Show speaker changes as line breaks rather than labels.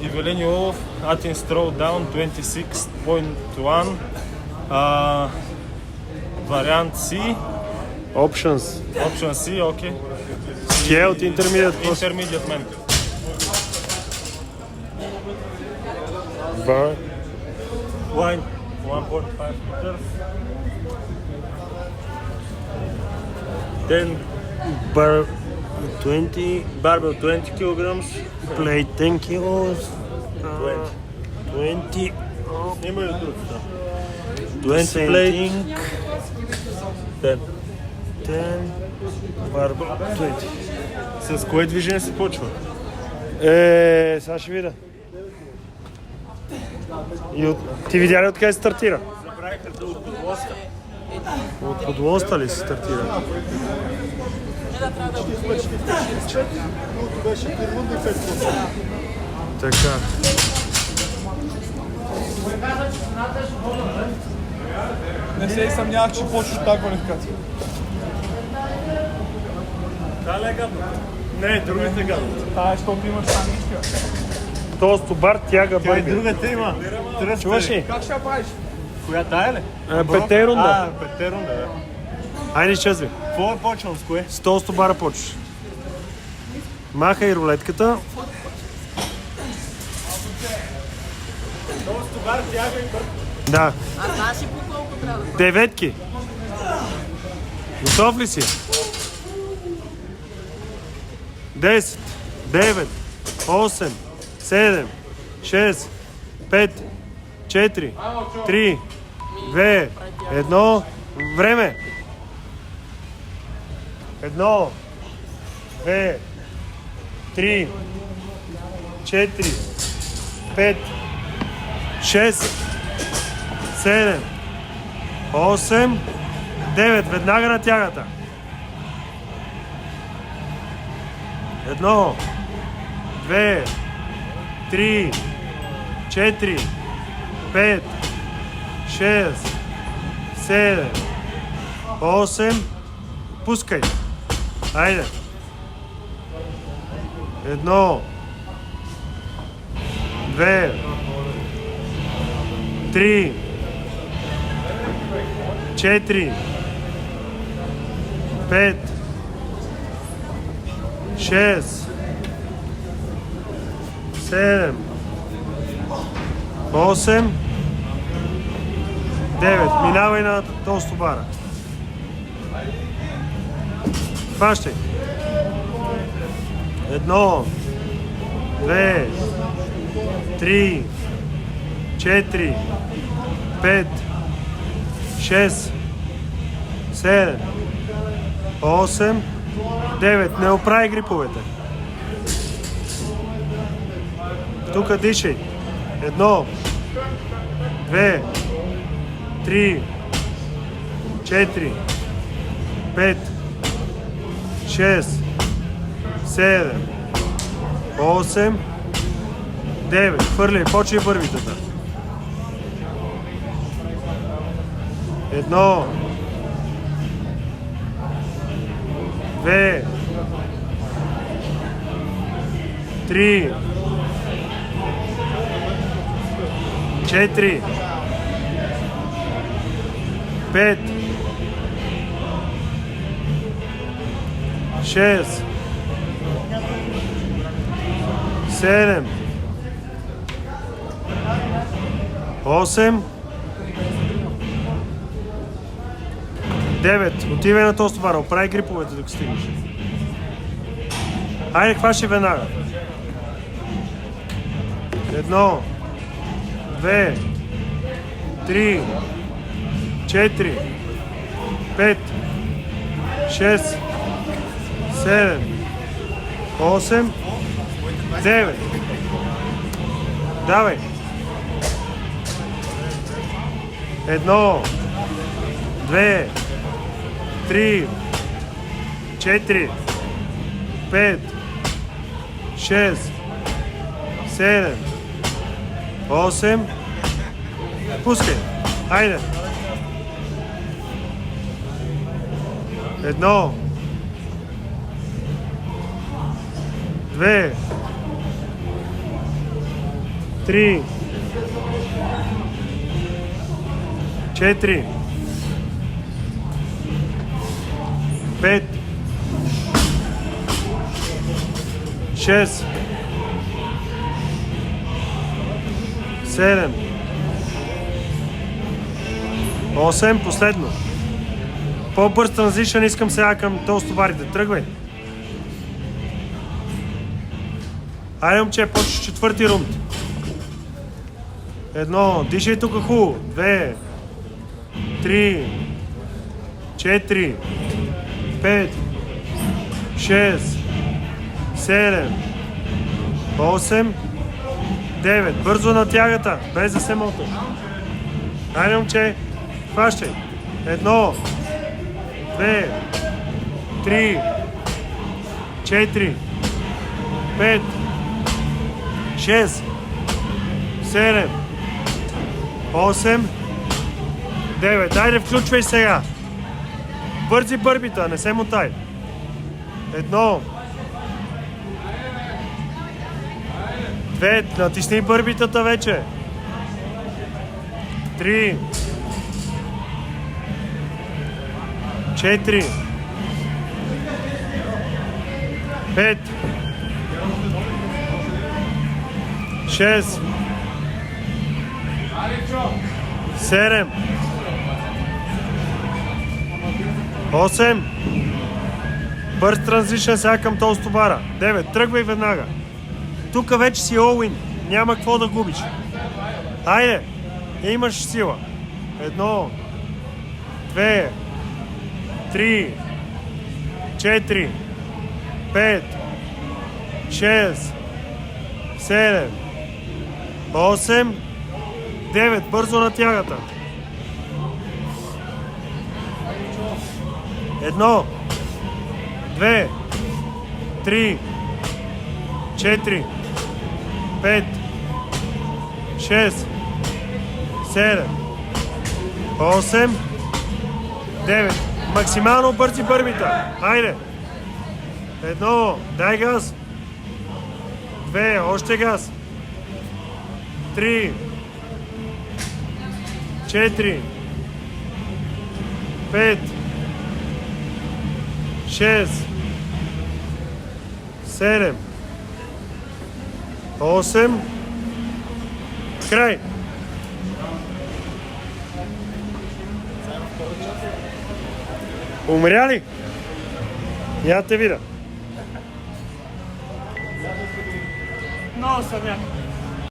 Ивелин Йолов, Atin Stroll Down 26.1. Вариант C.
Options.
Option C, окей.
Scaled Intermediate.
Intermediate man.
Bar.
Line 1.5 meters. Then
Bar 20.
barbell 20 kilograms.
Plate 10 kilos.
20.
20.
Снимай от другата.
20
plate. 10.
10. Barbell 20.
С кое движение се почва?
Сега ще видя. Ти видя ли откъде стартира?
Забравиха да от подлоста.
От подлоста ли се стартира? Така.
Не се и съмнявах, че почваш от тази квалификация.
Това ли е гадно? Не, другата е гадно.
Тая, защото имаш саничка.
То стобар тяга байби.
Другата има.
Чуваш ли?
Как ще я правиш?
Коя тая ли?
Петте рунда.
Петте рунда, да.
Айде изчезви.
Какво почвам с кое?
100 стобара почваш. Махай рулетката.
Стовар, тяга и бърка.
Да.
А знаеш ли по колко трябва да
Деветки. Готов ли си? 10, 9, 8, 7, 6, 5, 4, 3, 2, 1. Време! 1, 2, 3, 4, 5, 6, 7, 8, 9. Веднага на тягата. 1, 2, 3, 4, 5, 6, 7, 8. Пускай. Айде. 1, 2, 3, 4, 5, 6, 7, 8, 9. Минавай на този стовара. Хващай. 1, 2, 3, 4, 5, 6, 7, 8, 9. Не оправи гриповете. Тук дишай. 1, 2, 3, 4, 5, 6, 7, 8, 9. Хвърляй, почвай първитата. 1, 2, 3, 4, 5, 6, 7, 8, 9. Отивай на този стовар, оправи гриповете, докато стигнеш. Айде, хващи веднага. 1, 2, 3, 4, 5, 6, 7, 8, 9. Давай. 1, 2, 3, 4, 5, 6, 7, 8. Пускай. Айде. 1, 2, 3, 4, 5, 6, 7, 8, последно. По-бърз транзишън искам сега към толстоварите. Тръгвай. Айде, момче, почваш четвърти рунд. 1, дишай тук хубаво. 2, 3, 4, 5, 6, 7, 8, 9. Бързо на тягата, без да се моташ. Айде, момче, хващай. 1, 2, 3, 4, 5, 6, 7, 8, 9. Дайде, включвай сега. Бързи бърбита, не се мотай. 1, 2, натисни бърбитата вече. 3, 4, 5, 6, 7, 8, бърз транзишън сега към толстобара. 9, тръгвай веднага. Тук вече си all-in, няма какво да губиш. Айде, имаш сила. 1, 2, 3, 4, 5, 6, 7, 8, 9. Бързо на тягата. 1, 2, 3, 4, 5, 6, 7, 8, 9. Максимално бързи бърбита. Хайде. 1, дай газ. 2, още газ. 3, 4, 5, 6, 7, 8, край. Умря ли? Я те видя.
Много съм яко.